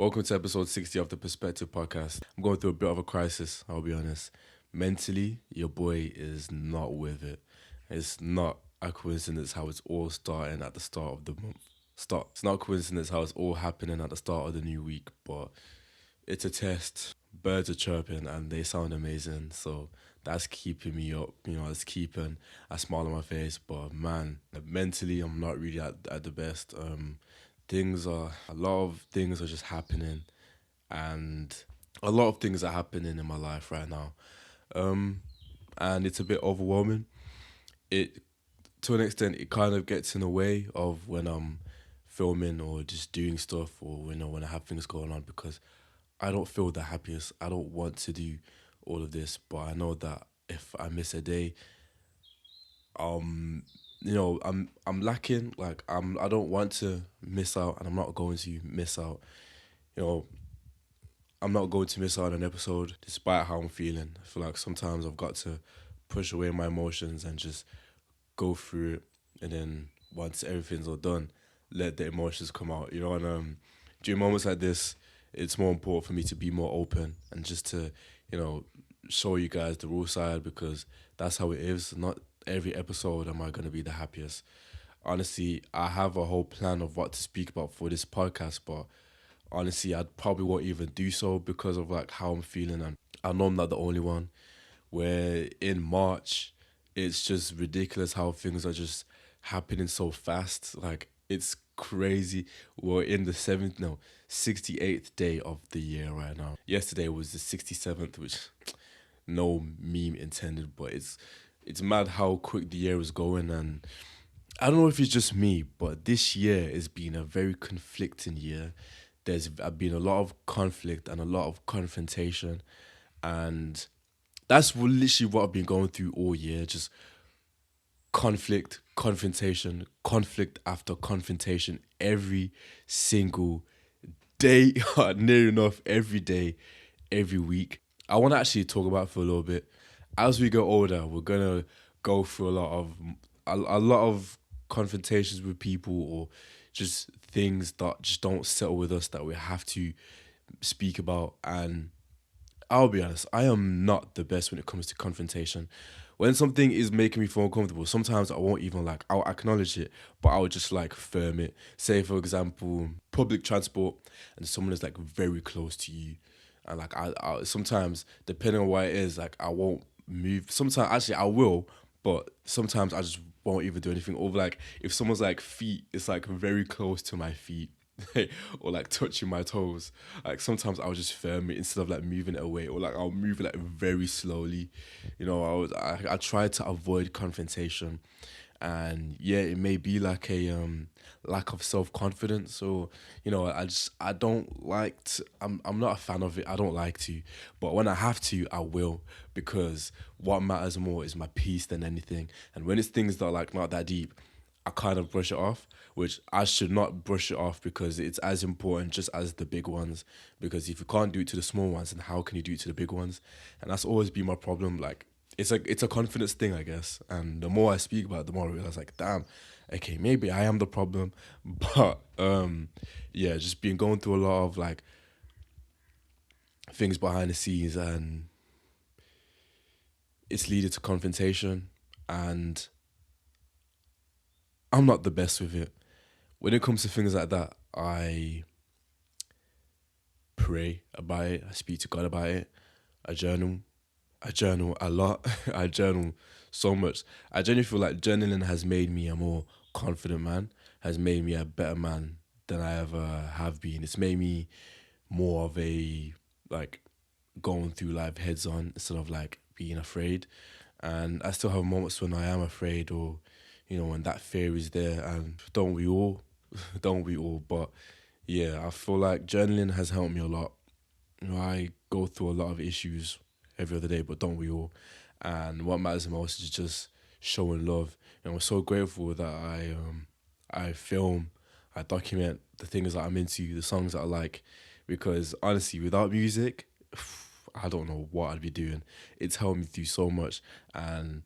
Welcome to episode 60 of the Perspective Podcast. I'm going through a bit of a crisis, I'll be honest. Mentally, your boy is not with it. It's not a coincidence how it's all starting at the start of the month. It's not a coincidence how it's all happening at the start of the new week, but it's a test. Birds are chirping and they sound amazing, so that's keeping me up. It's keeping a smile on my face. But man, mentally, I'm not really at the best. A lot of things are just happening, and a lot of things are happening in my life right now. Um, and it's a bit overwhelming. It To an extent, it kind of gets in the way of when I'm filming or just doing stuff, or when I have things going on, because I don't feel the happiest. I don't want to do all of this, but I know that if I miss a day, um, I'm lacking. I don't want to miss out, and I'm not going to miss out. You know, I'm not going to miss out on an episode despite how I'm feeling. I feel like sometimes I've got to push away my emotions and just go through it, and then once everything's all done, let the emotions come out. And during moments like this, it's more important for me to be more open and just to, you know, show you guys the real side, because that's how it is. Not every episode am I gonna be the happiest. Honestly, I have a whole plan of what to speak about for this podcast, but honestly, I probably won't even do so because of like how I'm feeling, and I know I'm not the only one. Where in March, it's just ridiculous how things are just happening so fast. Like it's crazy. We're in the 68th day of the year right now. Yesterday was the 67th, which no meme intended, but it's mad how quick the year is going. And I don't know if it's just me, but this year has been a very conflicting year. There's been a lot of conflict and a lot of confrontation, and that's literally what I've been going through all year. Just conflict, confrontation, conflict after confrontation every single day, near enough every day, every week. I want to actually talk about it for a little bit. As we get older, we're gonna go through a lot of confrontations with people, or just things that just don't settle with us that we have to speak about. And I'll be honest, I am not the best when it comes to confrontation. When something is making me feel uncomfortable, sometimes I won't even I'll acknowledge it, but I'll just firm it. Say, for example, public transport, and someone is very close to you. And I sometimes, depending on what it is, I won't move. Sometimes, actually, I will, but sometimes I just won't even do anything. Or if someone's feet, it's very close to my feet. Or touching my toes. Sometimes I'll just firm it instead of moving it away, or I'll move it very slowly. I try to avoid confrontation, and yeah, it may be a lack of self confidence, or I don't I'm not a fan of it. I don't like to, but when I have to, I will, because what matters more is my peace than anything. And when it's things that are not that deep, I kind of brush it off, which I should not brush it off, because it's as important just as the big ones. Because if you can't do it to the small ones, then how can you do it to the big ones? And that's always been my problem. It's a confidence thing, I guess. And the more I speak about it, the more I realize damn, okay, maybe I am the problem. But yeah, just been going through a lot of things behind the scenes, and it's leading to confrontation, and I'm not the best with it. When it comes to things like that, I pray about it. I speak to God about it. I journal. I journal a lot. I journal so much. I genuinely feel like journaling has made me a more confident man, has made me a better man than I ever have been. It's made me more of a like going through life heads on, instead of being afraid. And I still have moments when I am afraid, or when that fear is there, and don't we all? Don't we all? But yeah, I feel like journaling has helped me a lot. I go through a lot of issues every other day, but don't we all? And what matters the most is just showing love. And I'm so grateful that I film, I document the things that I'm into, the songs that I like, because honestly, without music, I don't know what I'd be doing. It's helped me through so much, and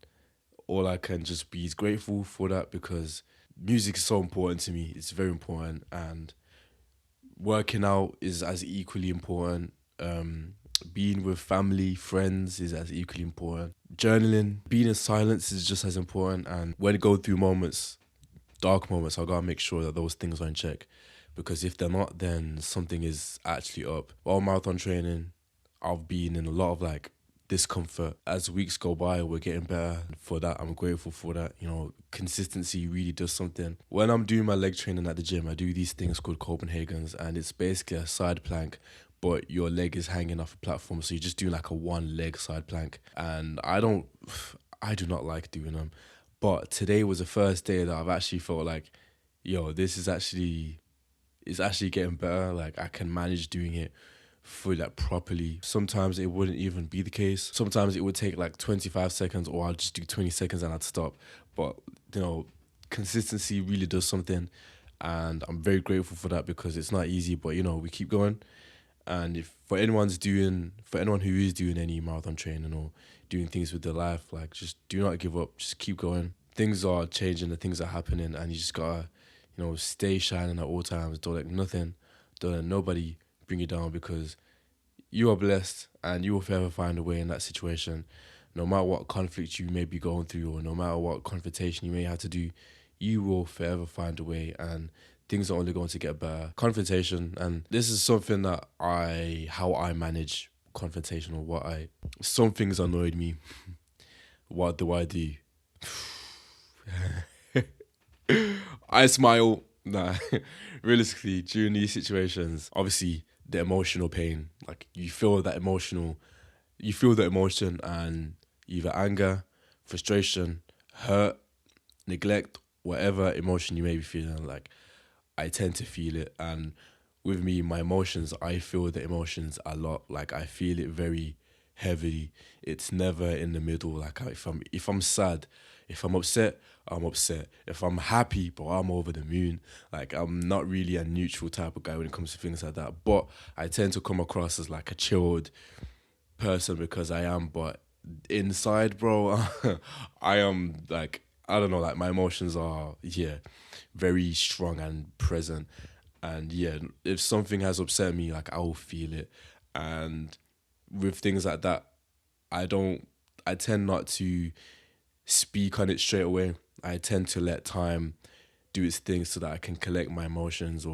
all I can just be is grateful for that, because music is so important to me. It's very important, and Working out is as equally important. Being with family, friends is as equally important. Journaling, being in silence is just as important. And when I go through moments, dark moments, I gotta make sure that those things are in check. Because if they're not, then something is actually up. While marathon training, I've been in a lot of like discomfort. As weeks go by, we're getting better. For that, I'm grateful for that. You know, consistency really does something. When I'm doing my leg training at the gym, I do these things called Copenhagen's, and it's basically a side plank, but your leg is hanging off a platform, so you're just doing like a one leg side plank. And I do not like doing them. But today was the first day that I've actually felt like, yo, this is actually it's actually getting better. Like I can manage doing it fully, like properly. Sometimes it wouldn't even be the case. Sometimes it would take like 25 seconds, or I'll just do 20 seconds and I'd stop. But you know, consistency really does something, and I'm very grateful for that because it's not easy. But you know, we keep going. And if for anyone who is doing any marathon training or doing things with their life, like just do not give up. Just keep going. Things are changing, the things are happening, and you just gotta, stay shining at all times. Don't let nothing, don't let nobody bring you down because you are blessed and you will forever find a way in that situation. No matter what conflict you may be going through or no matter what confrontation you may have to do, you will forever find a way and things are only going to get better. Confrontation, and this is something that how I manage confrontation, or some things annoyed me. What do I do? I smile. Nah, realistically, during these situations, obviously the emotional pain, like you feel the emotion and either anger, frustration, hurt, neglect, whatever emotion you may be feeling, like I tend to feel it. And with me, my emotions, I feel the emotions a lot. Like I feel it very heavily. It's never in the middle. Like if I'm sad, if I'm upset, I'm upset. If I'm happy, but I'm over the moon. Like I'm not really a neutral type of guy when it comes to things like that. But I tend to come across as like a chilled person because I am, but inside, bro, I am like I don't know, like my emotions are very strong and present, and yeah, if something has upset me, like I will feel it, and with things like that, I don't, I tend not to speak on it straight away. I tend to let time do its thing so that I can collect my emotions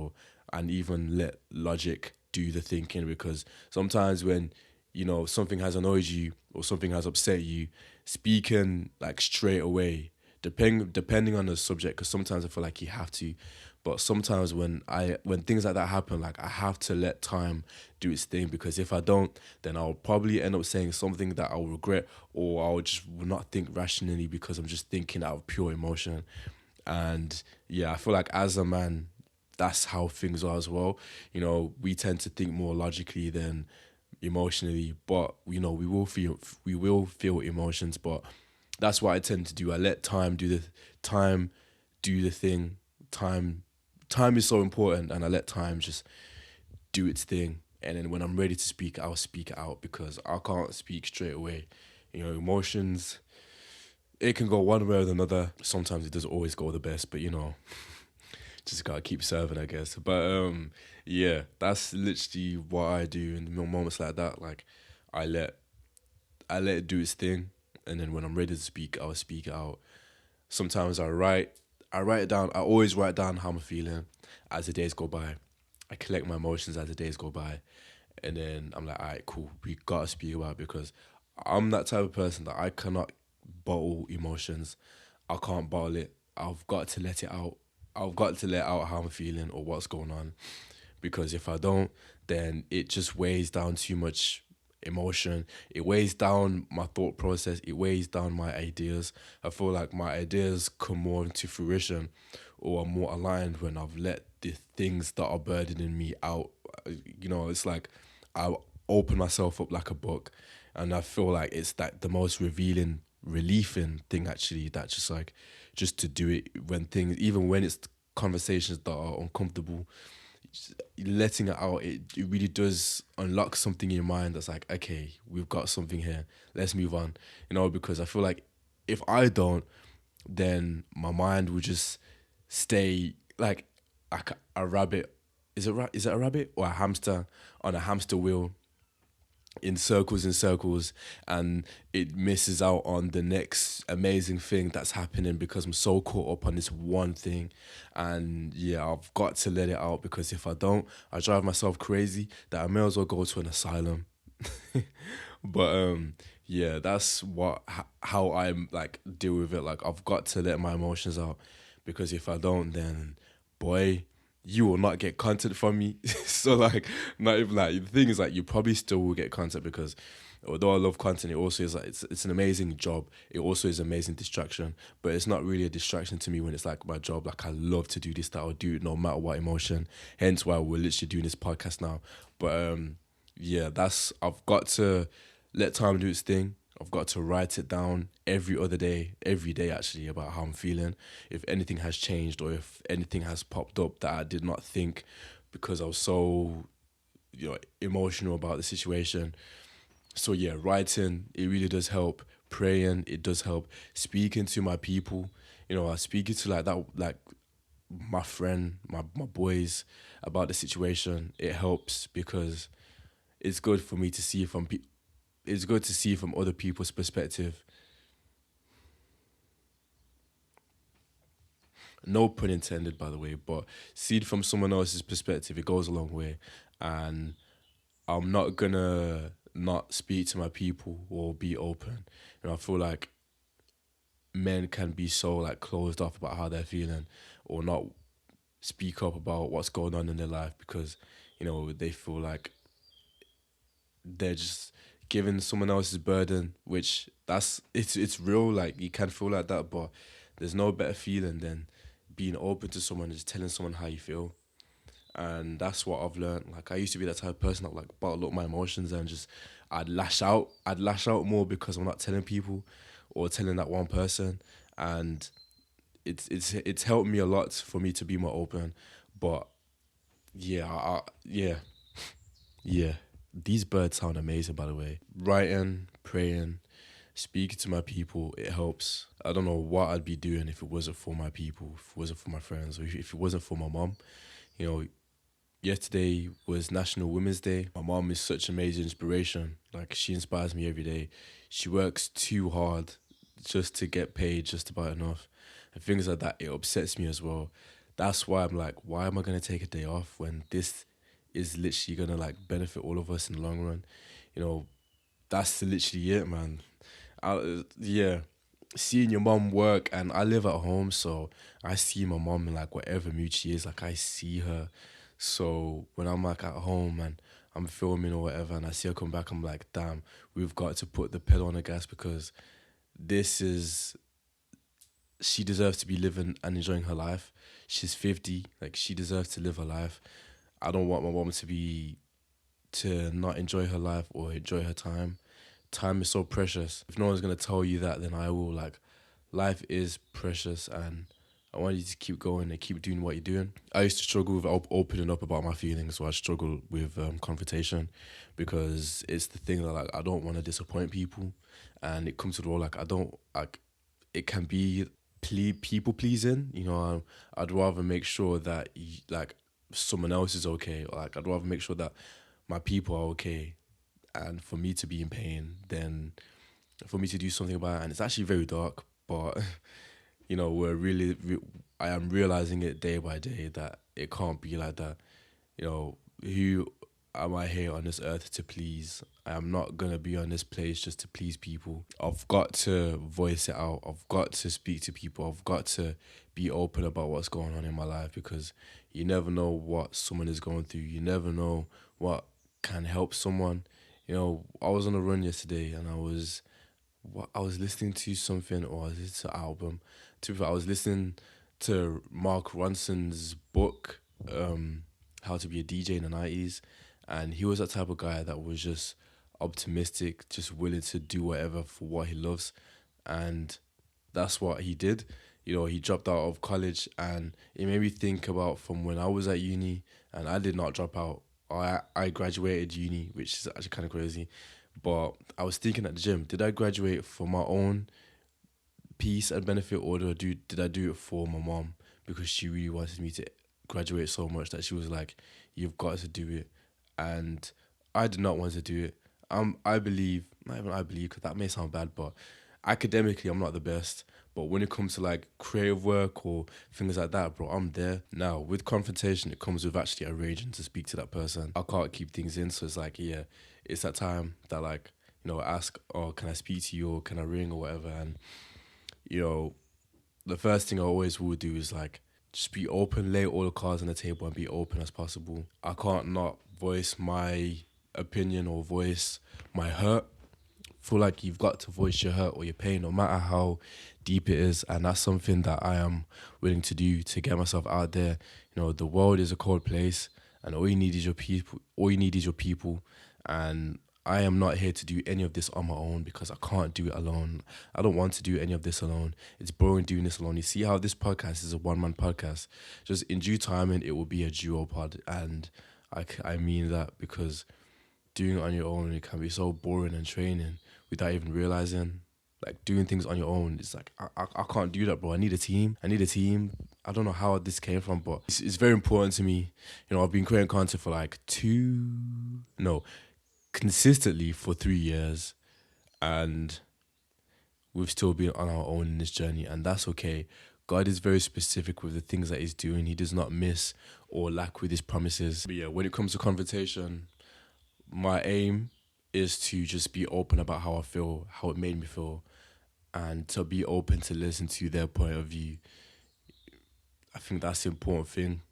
and even let logic do the thinking because sometimes when something has annoyed you or something has upset you, speaking like straight away, depending on the subject, because sometimes I feel like you have to, but sometimes when things like that happen, like I have to let time do its thing because if I don't, then I'll probably end up saying something that I'll regret or I'll just not think rationally because I'm just thinking out of pure emotion. And yeah, I feel like as a man, that's how things are as well. We tend to think more logically than emotionally, but we will feel emotions, but that's what I tend to do. I let time do the thing. Time is so important and I let time just do its thing. And then when I'm ready to speak, I'll speak it out because I can't speak straight away. Emotions, it can go one way or another. Sometimes it doesn't always go the best, but just gotta keep serving, I guess. But yeah, that's literally what I do in moments like that. Like, I let I let it do its thing, and then when I'm ready to speak, I'll speak it out. Sometimes I write it down. I always write down how I'm feeling as the days go by. I collect my emotions as the days go by, and then I'm like, all right, cool. We gotta speak about it because I'm that type of person that I cannot bottle emotions. I can't bottle it. I've got to let it out. I've got to let out how I'm feeling or what's going on. Because if I don't, then it just weighs down too much emotion. It weighs down my thought process. It weighs down my ideas. I feel like my ideas come more into fruition or are more aligned when I've let the things that are burdening me out. It's like I open myself up like a book, and I feel like it's like the most revealing, relieving thing actually. That just to do it when things, even when it's conversations that are uncomfortable, letting it out, it really does unlock something in your mind that's like, okay, we've got something here. Let's move on. Because I feel like if I don't, then my mind will just stay like a rabbit. is it a rabbit or a hamster on a hamster wheel in circles and circles, and it misses out on the next amazing thing that's happening because I'm so caught up on this one thing. And yeah, I've got to let it out, because if I don't, I drive myself crazy that I may as well go to an asylum. But yeah, that's how I'm like deal with it. Like, I've got to let my emotions out, because if I don't, then boy, you will not get content from me. So like, not even like, the thing is like, you probably still will get content, because although I love content, it also is like, it's an amazing job. It also is an amazing distraction, but it's not really a distraction to me when it's like my job. Like, I love to do this, that I'll do it no matter what emotion. Hence why we're literally doing this podcast now. But yeah, that's, I've got to let time do its thing. I've got to write it down every day actually, about how I'm feeling. If anything has changed, or if anything has popped up that I did not think, because I was so, emotional about the situation. So yeah, writing, it really does help. Praying, it does help. Speaking to my people, speaking to like that, like my friend, my boys, about the situation. It helps, because it's good for me to see from it's good to see from other people's perspective. No pun intended, by the way, but see it from someone else's perspective, it goes a long way. And I'm not gonna not speak to my people or be open. I feel like men can be so like closed off about how they're feeling, or not speak up about what's going on in their life, because they feel like they're just giving someone else's burden, which it's real. Like, you can feel like that, but there's no better feeling than being open to someone and just telling someone how you feel. And that's what I've learned. Like, I used to be that type of person that like bottle up my emotions and just, I'd lash out more, because I'm not telling people, or telling that one person. And it's helped me a lot for me to be more open. But yeah, yeah, yeah. These birds sound amazing, by the way. Writing, praying, speaking to my people, it helps. I don't know what I'd be doing if it wasn't for my people, if it wasn't for my friends, or if it wasn't for my mom. You know, Yesterday was National Women's Day. My mom is such a major inspiration. Like, she inspires me every day. She works too hard just to get paid just about enough. And things like that, it upsets me as well. That's why I'm like, why am I gonna take a day off when this is literally gonna like benefit all of us in the long run? You know, that's literally it, man. Yeah, seeing your mom work, and I live at home, so I see my mom in like whatever mood she is. Like, I see her. So when I'm like at home and I'm filming or whatever, and I see her come back, I'm like, damn, we've got to put the pedal on the gas, because this is she deserves to be living and enjoying her life. She's 50, like, she deserves to live her life. I don't want my mom to not enjoy her life or enjoy her time. Time is so precious. If no one's gonna tell you that, then I will. Like, life is precious, and I want you to keep going and keep doing what you're doing. I used to struggle with opening up about my feelings, so I struggle with confrontation, because it's the thing that like I don't want to disappoint people, and it comes to the role like I don't like. It can be people pleasing. I'd rather make sure that like someone else is okay, or like I'd rather make sure that my people are okay, and for me to be in pain, then for me to do something about it. And it's actually very dark, but we're I am realizing it day by day that it can't be like that. Who am I here on this earth to please? I am not gonna be on this place just to please people. I've got to voice it out. I've got to speak to people. I've got to be open about what's going on in my life, because you never know what someone is going through. You never know what can help someone. I was on a run yesterday, and I was listening to something, or was it an album? To be fair, I was listening to Mark Ronson's book, How to Be a DJ in the 90s. And he was that type of guy that was just optimistic, just willing to do whatever for what he loves. And that's what he did. He dropped out of college, and it made me think about from when I was at uni, and I did not drop out. I graduated uni, which is actually kind of crazy. But I was thinking at the gym, did I graduate for my own peace and benefit, or did I do it for my mom, because she really wanted me to graduate so much that she was like, You've got to do it. And I did not want to do it. I believe, not even I believe, because that may sound bad, but academically, I'm not the best. But when it comes to like creative work or things like that, bro, I'm there. Now, with confrontation, it comes with actually arranging to speak to that person. I can't keep things in, so it's like, yeah, it's that time that like, ask, oh, can I speak to you or can I ring or whatever? And, you know, the first thing I always will do is like just be open, lay all the cards on the table and be open as possible. I can't not voice my opinion or voice my hurt. Feel like you've got to voice your hurt or your pain, no matter how deep it is, and that's something that I am willing to do to get myself out there. The world is a cold place, and all you need is your people. All you need is your people, and I am not here to do any of this on my own because I can't do it alone. I don't want to do any of this alone. It's boring doing this alone. You see how this podcast is a one-man podcast. Just in due time, and it will be a duo pod, and I mean that because doing it on your own, it can be so boring and draining without even realizing. Like doing things on your own, it's like I can't do that, bro. I need a team. I need a team. I don't know how this came from, but it's very important to me. I've been creating content for like consistently for 3 years, and we've still been on our own in this journey, and that's okay. God is very specific with the things that He's doing. He does not miss or lack with His promises. But yeah, when it comes to confrontation, my aim is to just be open about how I feel, how it made me feel, and to be open to listen to their point of view. I think that's the important thing,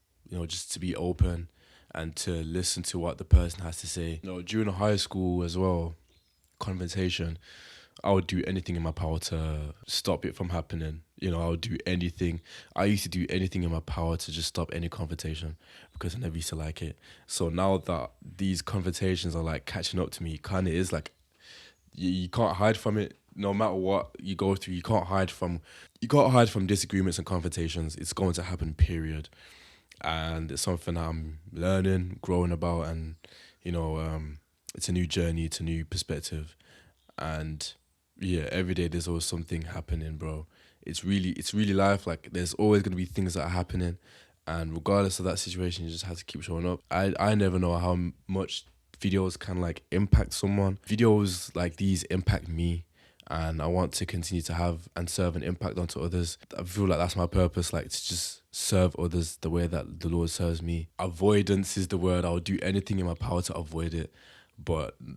just to be open and to listen to what the person has to say. During high school as well, confrontation, I would do anything in my power to stop it from happening. I would do anything. I used to do anything in my power to just stop any confrontation because I never used to like it. So now that these confrontations are like catching up to me, kind of is like you can't hide from it. No matter what you go through, you can't hide from disagreements and confrontations. It's going to happen, period. And it's something that I'm learning, growing about, and it's a new journey, it's a new perspective, and yeah, every day there's always something happening, bro. It's really life. Like there's always gonna be things that are happening, and regardless of that situation, you just have to keep showing up. I never know how much videos can like impact someone. Videos like these impact me, and I want to continue to have and serve an impact onto others. I feel like that's my purpose, like to just serve others the way that the Lord serves me. Avoidance is the word. I'll do anything in my power to avoid it.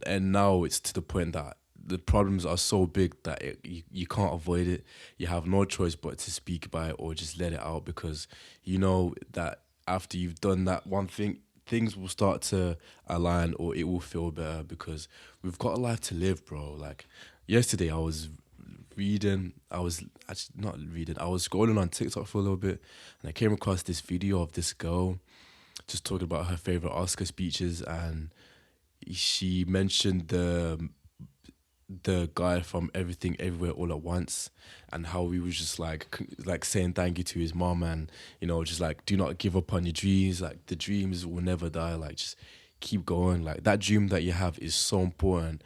And now it's to the point that the problems are so big that you can't avoid it. You have no choice but to speak about it or just let it out, because you know that after you've done that one thing, things will start to align or it will feel better, because we've got a life to live, bro. Like yesterday I was reading, I was actually not reading, I was scrolling on TikTok for a little bit, and I came across this video of this girl just talking about her favorite Oscar speeches, and she mentioned the guy from Everything Everywhere All at Once, and how he was just like saying thank you to his mom, and just like, do not give up on your dreams, like the dreams will never die, like just keep going, like that dream that you have is so important.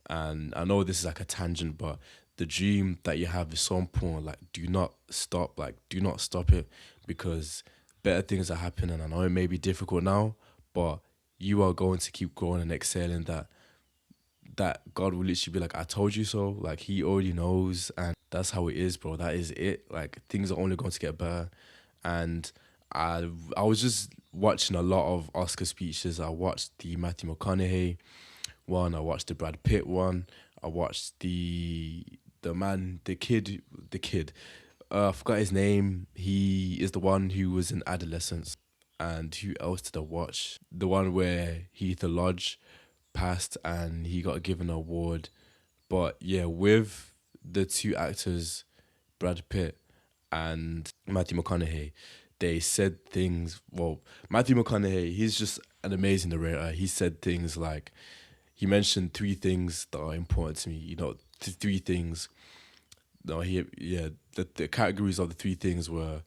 And I know this is like a tangent, but the dream that you have is so important. Like, do not stop. Like, do not stop it, because better things are happening. I know it may be difficult now, but you are going to keep growing and excelling. That God will literally be like, I told you so. Like, He already knows, and that's how it is, bro. That is it. Like, things are only going to get better. And I was just watching a lot of Oscar speeches. I watched the Matthew McConaughey one. I watched the Brad Pitt one. I watched the kid. I forgot his name. He is the one who was in Adolescence. And who else did I watch? The one where Heath Lodge passed and he got given an award. But yeah, with the two actors, Brad Pitt and Matthew McConaughey, they said things. Well, Matthew McConaughey, he's just an amazing narrator. He said things like, he mentioned three things that are important to me. Three things. No, the categories of the three things were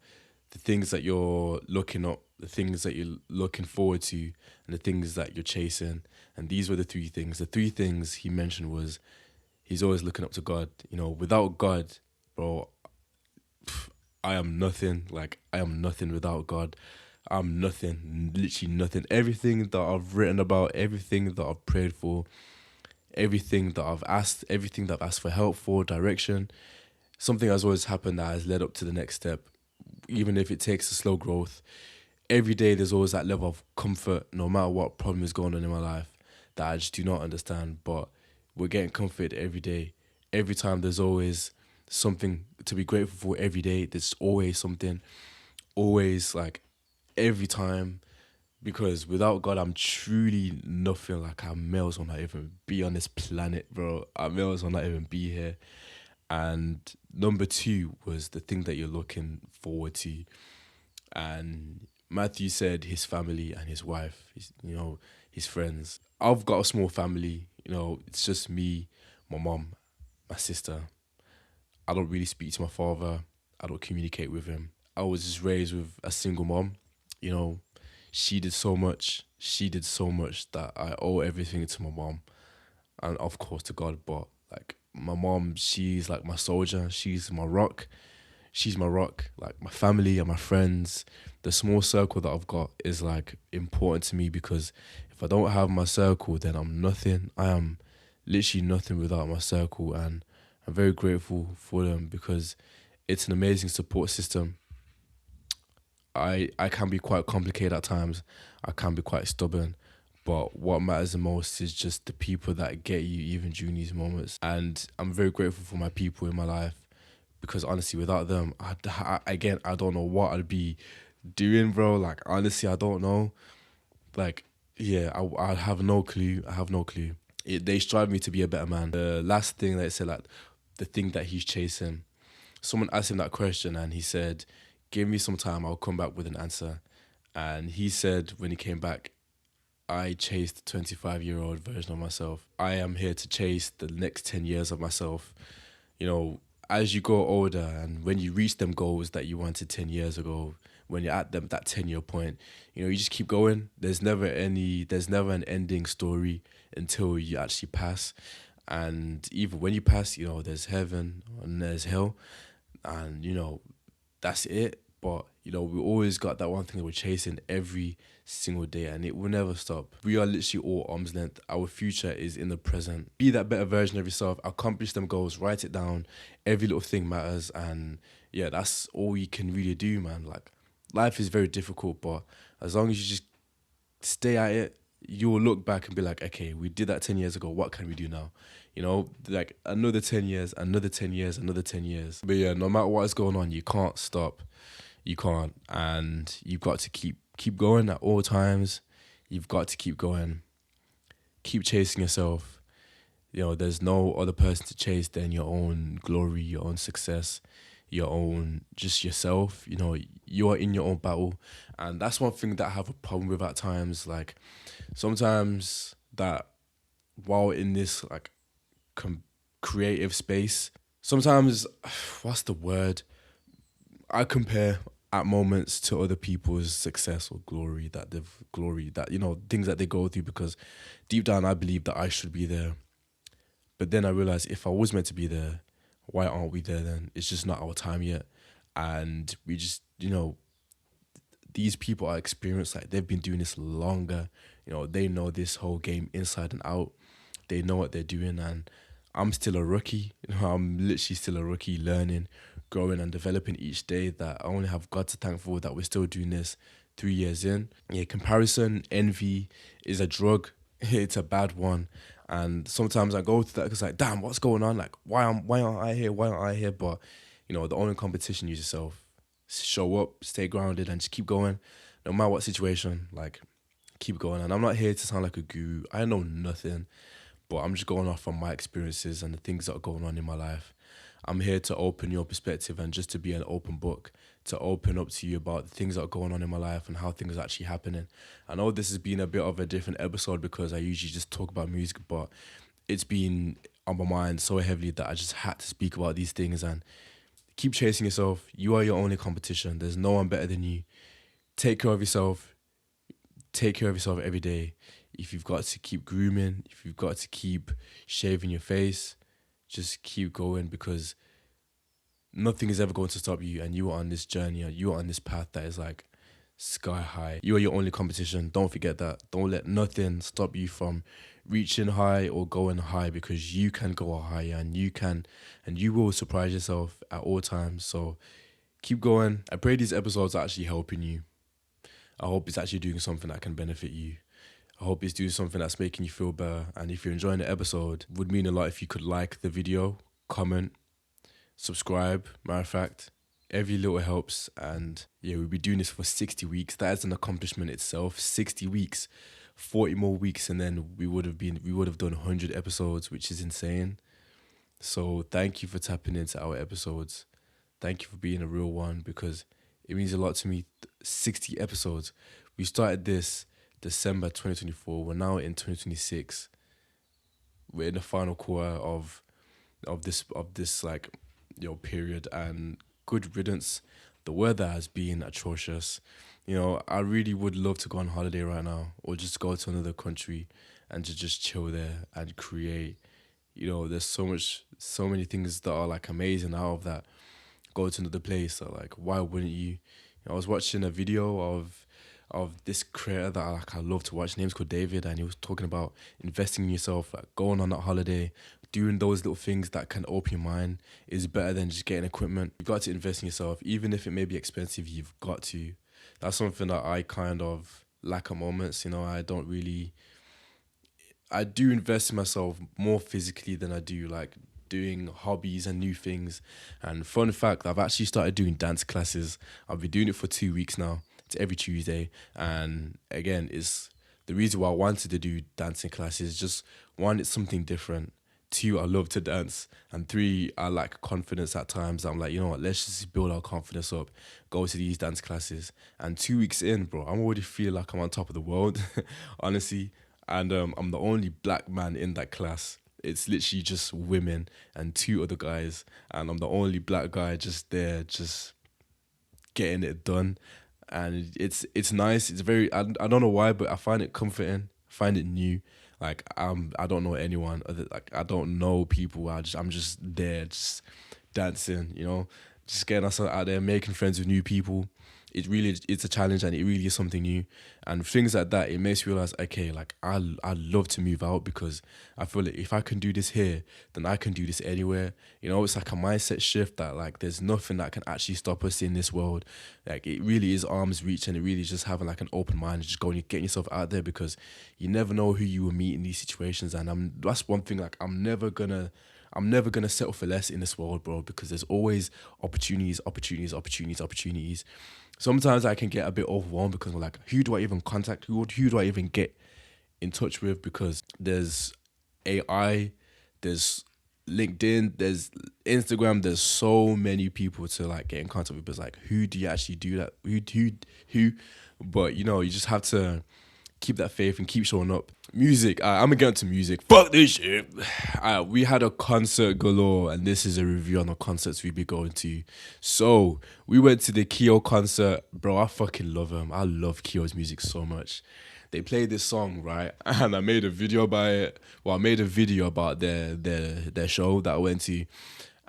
the things that you're looking up, the things that you're looking forward to, and the things that you're chasing. And these were the three things. The three things he mentioned was he's always looking up to God. Without God, bro, I am nothing. Like, I am nothing without God. I'm nothing, literally nothing. Everything that I've written about, everything that I've prayed for, everything that I've asked, everything that I've asked for help for, direction, something has always happened that has led up to the next step. Even if it takes a slow growth, every day there's always that level of comfort, no matter what problem is going on in my life that I just do not understand. But we're getting comfort every day. Every time there's always something to be grateful for every day. There's always something, always like every time. Because without God, I'm truly nothing. Like I may as well not even be on this planet, bro. I may as well not even be here. And number two was the thing that you're looking forward to. And Matthew said his family and his wife, his friends. I've got a small family, it's just me, my mom, my sister. I don't really speak to my father. I don't communicate with him. I was just raised with a single mom. You know, she did so much. She did so much that I owe everything to my mom and of course to God. But like my mom, she's like my soldier. She's my rock. She's my rock. Like my family and my friends, the small circle that I've got is like important to me because if I don't have my circle, then I'm nothing. I am literally nothing without my circle, and I'm very grateful for them because it's an amazing support system. I can be quite complicated at times. I can be quite stubborn. But what matters the most is just the people that get you even during these moments. And I'm very grateful for my people in my life because honestly, without them, again, I don't know what I'd be doing, bro. Like, honestly, I don't know. Like, yeah, I have no clue. I have no clue. They strive me to be a better man. The last thing that it said, like, the thing that he's chasing, someone asked him that question and he said, give me some time, I'll come back with an answer. And he said when he came back, I chased the 25-year-old version of myself. I am here to chase the next 10 years of myself. You know, as you grow older and when you reach them goals that you wanted 10 years ago, when you're at them that 10-year point, you just keep going. There's never an ending story until you actually pass. And even when you pass, there's heaven and there's hell. And, that's it. But, we always got that one thing that we're chasing every single day and it will never stop. We are literally all arm's length. Our future is in the present. Be that better version of yourself, accomplish them goals, write it down. Every little thing matters. And yeah, that's all you can really do, man. Like, life is very difficult, but as long as you just stay at it, you will look back and be like, okay, we did that 10 years ago. What can we do now? Like another 10 years, another 10 years, another 10 years. But yeah, no matter what is going on, you can't stop. You can't. And you've got to keep going at all times. You've got to keep going. Keep chasing yourself. There's no other person to chase than your own glory, your own success, your own, just yourself. You are in your own battle. And that's one thing that I have a problem with at times. Like, sometimes that while in this, like, creative space, sometimes, what's the word? I compare at moments to other people's success or glory that, things that they go through because deep down I believe that I should be there. But then I realize if I was meant to be there, why aren't we there then? It's just not our time yet. And we just, these people are experienced, like they've been doing this longer. They know this whole game inside and out. They know what they're doing and I'm still a rookie. I'm literally still a rookie learning, growing and developing each day that I only have God to thank for that we're still doing this 3 years in. Yeah, comparison, envy is a drug. It's a bad one. And sometimes I go through that because like, damn, what's going on? Like, why aren't I here? Why aren't I here? But, the only competition is yourself. Show up, stay grounded and just keep going. No matter what situation, like, keep going. And I'm not here to sound like a guru. I know nothing. But I'm just going off from my experiences and the things that are going on in my life. I'm here to open your perspective and just to be an open book, to open up to you about the things that are going on in my life and how things are actually happening. I know this has been a bit of a different episode because I usually just talk about music, but it's been on my mind so heavily that I just had to speak about these things and keep chasing yourself. You are your only competition. There's no one better than you. Take care of yourself. Take care of yourself every day. If you've got to keep grooming, if you've got to keep shaving your face, just keep going because nothing is ever going to stop you and you are on this journey, you are on this path that is like sky high. You are your only competition. Don't forget that. Don't let nothing stop you from reaching high or going high, because you can go higher, and you will surprise yourself at all times. So keep going. I pray these episodes are actually helping you. I hope it's actually doing something that can benefit you. I hope it's doing something that's making you feel better. And if you're enjoying the episode, it would mean a lot if you could like the video, comment, subscribe. Matter of fact, every little helps. And yeah, we'll be doing this for 60 weeks. That is an accomplishment itself. 60 weeks, 40 more weeks, and then we would have done 100 episodes, which is insane. So thank you for tapping into our episodes. Thank you for being a real one, because it means a lot to me. 60 episodes. We started this December 2024. We're now in 2026. We're in the final quarter of this like, period, and good riddance. The weather has been atrocious. I really would love to go on holiday right now, or just go to another country and to just chill there and create. There's so many things that are like amazing out of that. Go to another place. So like, why wouldn't you? I was watching a video of this creator that I love to watch. His name's called David, and he was talking about investing in yourself, like going on that holiday, doing those little things that can open your mind is better than just getting equipment. You've got to invest in yourself, even if it may be expensive. You've got to. That's something that I kind of lack at moments. I do invest in myself more physically than I do like doing hobbies and new things. And fun fact, I've actually started doing dance classes. I've been doing it for 2 weeks now. It's every Tuesday. And again, it's the reason why I wanted to do dancing classes. Just one, it's something different. Two, I love to dance. And three, I lack confidence at times. I'm like, you know what, let's just build our confidence up, go to these dance classes. And 2 weeks in, bro, I'm already feel like I'm on top of the world, honestly. And I'm the only black man in that class. It's literally just women and two other guys, and I'm the only black guy just there, just getting it done. And it's nice. It's very, I don't know why, but I find it comforting. I find it new. Like I don't know anyone. I don't know people. I'm just there, just dancing. Just getting us out there, making friends with new people. It's a challenge, and it really is something new. And things like that, it makes you realize, okay, like I love to move out, because I feel like if I can do this here, then I can do this anywhere. It's like a mindset shift that like there's nothing that can actually stop us in this world. Like it really is arm's reach, and it really is just having like an open mind and just going, getting yourself out there, because you never know who you will meet in these situations. And that's one thing, like I'm never gonna settle for less in this world, bro, because there's always opportunities. Sometimes I can get a bit overwhelmed, because I'm like, who do I even contact? Who do I even get in touch with? Because there's AI, there's LinkedIn, there's Instagram, there's so many people to like get in contact with. But it's like, who do you actually do that? Who? But you just have to keep that faith and keep showing up. Music, I'm gonna get into music. Fuck this shit. We had a concert galore, and this is a review on the concerts we be going to. So we went to the Keo concert, bro. I fucking love him. I love Keo's music so much. They played this song, right, and I made a video about it. Well, I made a video about their show that I went to,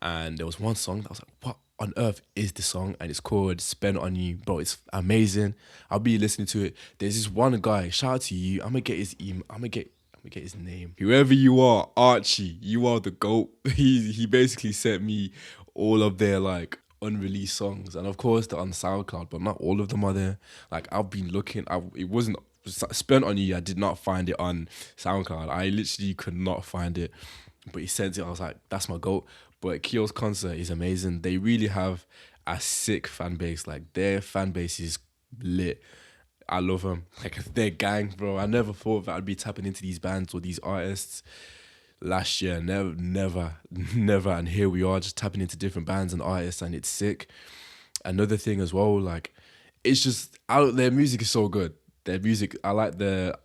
and there was one song that I was like, what on earth is the song? And it's called Spend On You. Bro, it's amazing. I'll be listening to it. There's this one guy, shout out to you. I'm gonna get his email. I'm gonna get his name. Whoever you are, Archie, you are the GOAT. He basically sent me all of their like unreleased songs. And of course they're on SoundCloud, but not all of them are there. Like I've been looking, it wasn't Spent On You. I did not find it on SoundCloud. I literally could not find it. But he sent it. I was like, that's my GOAT. But Keo's concert is amazing. They really have a sick fan base. Like their fan base is lit. I love them. Like their gang, bro. I never thought that I'd be tapping into these bands or these artists last year. Never. And here we are, just tapping into different bands and artists, and it's sick. Another thing as well, like it's just their music is so good. Their music, I like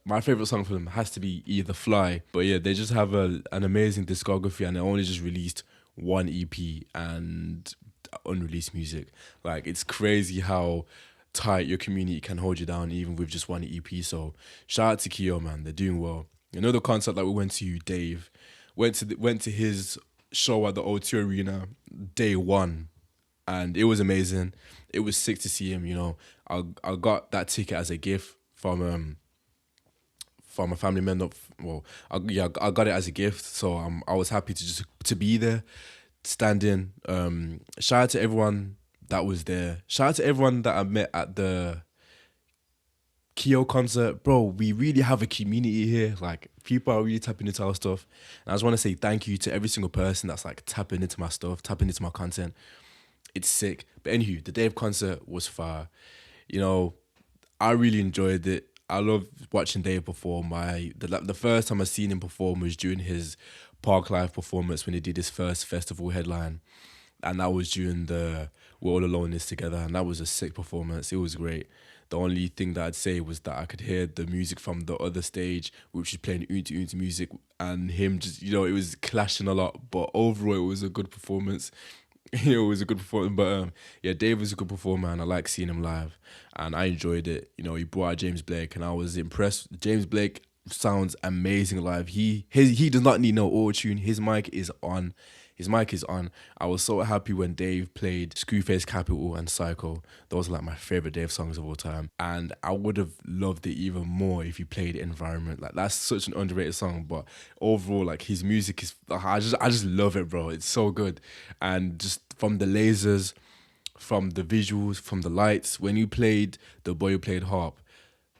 my favorite song for them has to be either Fly. But yeah, they just have an amazing discography, and they only just released one EP and unreleased music. Like it's crazy how tight your community can hold you down even with just one EP. So shout out to Keo, man. They're doing well. Another concert that we went to, Dave went to his show at the O2 Arena day one, and it was amazing. it was sick to see him. I got that ticket as a gift from a family member. Well, I got it as a gift, so I was happy to just to be there, standing. Shout out to everyone that was there. Shout out to everyone that I met at the Kyo concert, bro. We really have a community here. Like, people are really tapping into our stuff, and I just want to say thank you to every single person that's like tapping into my stuff, tapping into my content. It's sick. But anywho, the Dave concert was fire. You know, I really enjoyed it. I love watching Dave perform. The first time I seen him perform was during his Park Live performance when he did his first festival headline, and that was during the We're All Alone Is Together, and that was a sick performance. It was great. The only thing that I'd say was that I could hear the music from the other stage, which was playing Oonty Oonty music, and him just, it was clashing a lot. But overall, it was a good performance. It was a good performance. But yeah, Dave was a good performer, and I like seeing him live, and I enjoyed it. He brought out James Blake, and I was impressed. James Blake sounds amazing live. He does not need no auto tune. His mic is on. His mic is on. I was so happy when Dave played Screwface Capital and Psycho. Those are like my favorite Dave songs of all time. And I would have loved it even more if he played Environment. Like, that's such an underrated song. But overall, like, his music is, I just love it, bro. It's so good. And just from the lasers, from the visuals, from the lights, when you played The Boy Who Played Harp,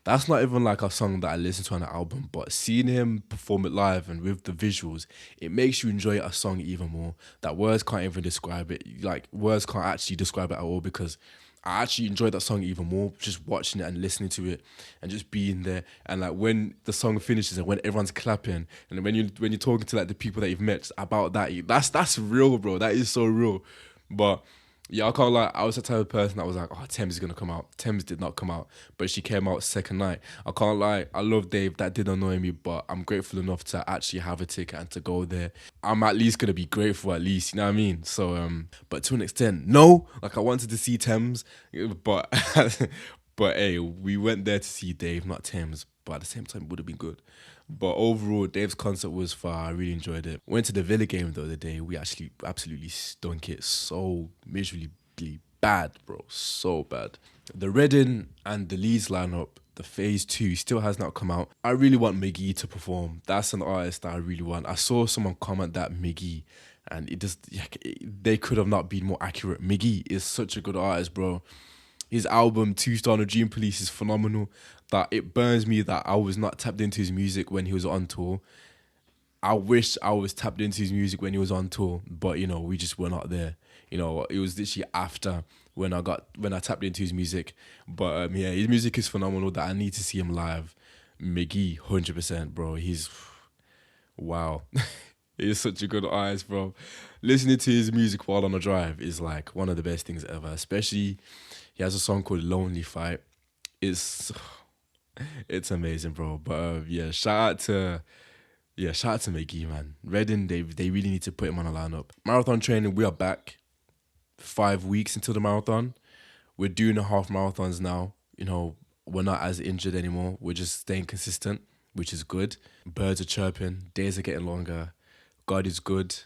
that's not even like a song that I listen to on an album, but seeing him perform it live and with the visuals, it makes you enjoy a song even more. That words can't even describe it. Like, words can't actually describe it at all, because I actually enjoyed that song even more just watching it and listening to it and just being there. And like, when the song finishes and when everyone's clapping and when you're talking to like the people that you've met about that's real, bro. That is so real. But yeah, I can't lie. I was the type of person that was like, oh, Thames is going to come out. Thames did not come out, but she came out second night. I can't lie. I love Dave. That did annoy me, but I'm grateful enough to actually have a ticket and to go there. I'm at least going to be grateful, at least. You know what I mean? So, but to an extent, no. Like, I wanted to see Thames, but, but hey, we went there to see Dave, not Thames. But at the same time, it would have been good. But overall, Dave's concert was far. I really enjoyed it. Went to the Villa game the other day. We actually absolutely stunk it so miserably bad, bro. So bad. The Reading and the Leeds lineup, the phase 2, still has not come out. I really want Miggy to perform. That's an artist that I really want. I saw someone comment that Miggy, and they could have not been more accurate. Miggy is such a good artist, bro. His album Two Star No Dream Police is phenomenal. That it burns me that I was not tapped into his music when he was on tour. I wish I was tapped into his music when he was on tour, but we just were not there. It was literally after when I tapped into his music. But yeah, his music is phenomenal. That I need to see him live. Miggy, 100%, bro. He's wow. He's such a good artist, bro. Listening to his music while on a drive is like one of the best things ever. Especially, he has a song called Lonely Fight. It's amazing, bro. But yeah, shout out to Miggy, man. Reading, they really need to put him on a lineup. Marathon training, we are back. 5 weeks until the marathon. We're doing the half marathons now. We're not as injured anymore. We're just staying consistent, which is good. Birds are chirping. Days are getting longer. God is good.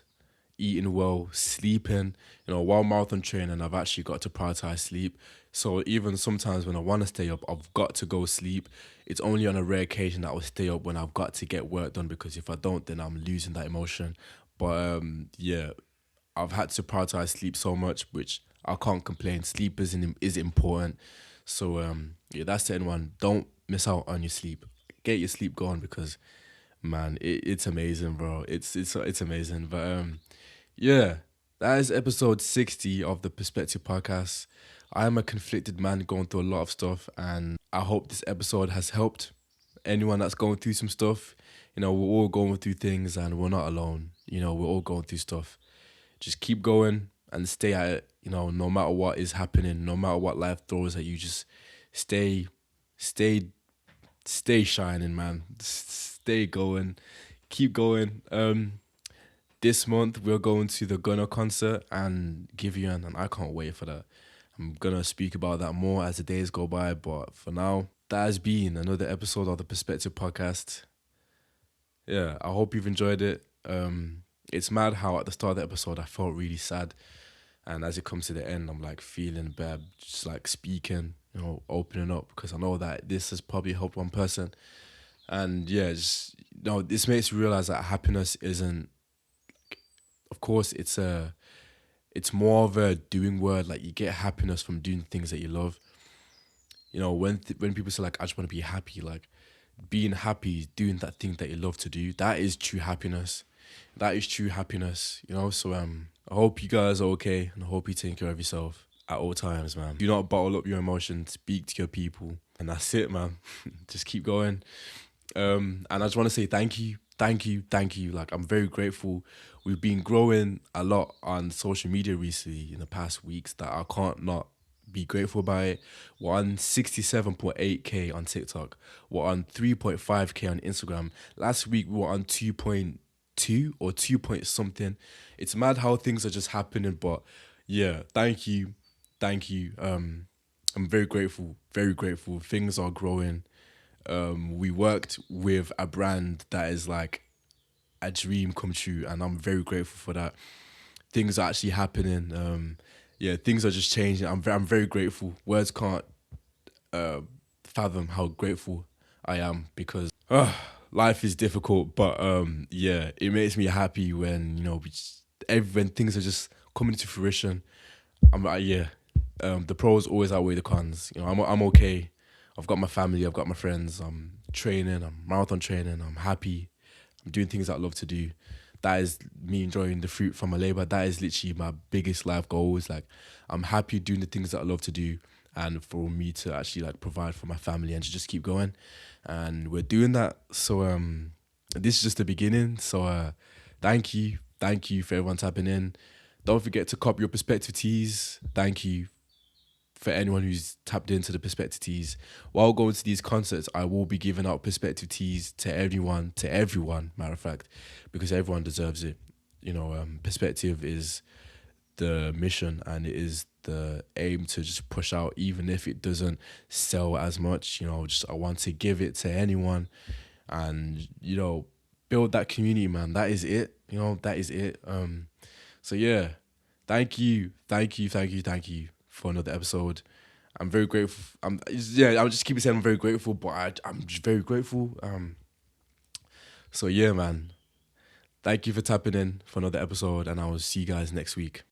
Eating well, sleeping. While marathon training, I've actually got to prioritize sleep. So even sometimes when I want to stay up, I've got to go sleep. It's only on a rare occasion that I will stay up when I've got to get work done, because if I don't, then I'm losing that emotion. But yeah, I've had to prioritize sleep so much, which I can't complain. Sleep is important. So yeah, that's the one. Don't miss out on your sleep. Get your sleep going, because man, it's amazing, bro. It's amazing. But yeah, that is episode 60 of the Perspective Podcast. I am a conflicted man going through a lot of stuff, and I hope this episode has helped anyone that's going through some stuff. We're all going through things, and we're not alone. We're all going through stuff. Just keep going and stay at it. No matter what is happening, no matter what life throws at you, just stay shining, man. Stay going, keep going. This month we're going to the Gunna concert and Giveon, and I can't wait for that. I'm gonna speak about that more as the days go by, but for now, that has been another episode of the Perspective Podcast. Yeah, I hope you've enjoyed it. It's mad how at the start of the episode I felt really sad, And as it comes to the end, I'm like feeling bad, just like speaking, opening up, because I know that this has probably helped one person. And yeah, just this makes me realize that happiness isn't. Of course, it's more of a doing word. Like you get happiness from doing things that you love. When people say like, I just want to be happy, like being happy, doing that thing that you love to do, that is true happiness. That is true happiness. So I hope you guys are okay, and I hope you take care of yourself at all times, man. Do not bottle up your emotions, speak to your people, and that's it, man. Just keep going. And I just want to say thank you, thank you, thank you. Like I'm very grateful. We've been growing a lot on social media recently in the past weeks that I can't not be grateful about it. We're on 67.8K on TikTok. We're on 3.5K on Instagram. Last week we were on 2.2 or 2 point something. It's mad how things are just happening, but yeah, thank you. Thank you. I'm very grateful, very grateful. Things are growing. We worked with a brand that is like a dream come true, and I'm very grateful for that. Things are actually happening. Yeah, things are just changing. I'm very grateful. Words can't uh, fathom how grateful I am, because life is difficult, but yeah, it makes me happy when when things are just coming to fruition. I'm like, yeah, the pros always outweigh the cons. I'm okay. I've got my family, I've got my friends. I'm training, I'm marathon training. I'm happy. I'm doing things that I love to do. That is me enjoying the fruit from my labor. That is literally my biggest life goal. Is like I'm happy doing the things that I love to do, and for me to actually like provide for my family and to just keep going. And we're doing that. So this is just the beginning. So thank you for everyone tapping in. Don't forget to cop your perspective teas. Thank you for anyone who's tapped into the perspective teas. While going to these concerts, I will be giving out perspective teas to everyone, matter of fact, because everyone deserves it. Perspective is the mission, and it is the aim to just push out, even if it doesn't sell as much. Just I want to give it to anyone, and build that community, man. That is it. That is it. So yeah, thank you, thank you, thank you, thank you for another episode. I'm very grateful. I'll just keep saying I'm very grateful, but I'm just very grateful. So yeah, man. Thank you for tapping in for another episode, and I will see you guys next week.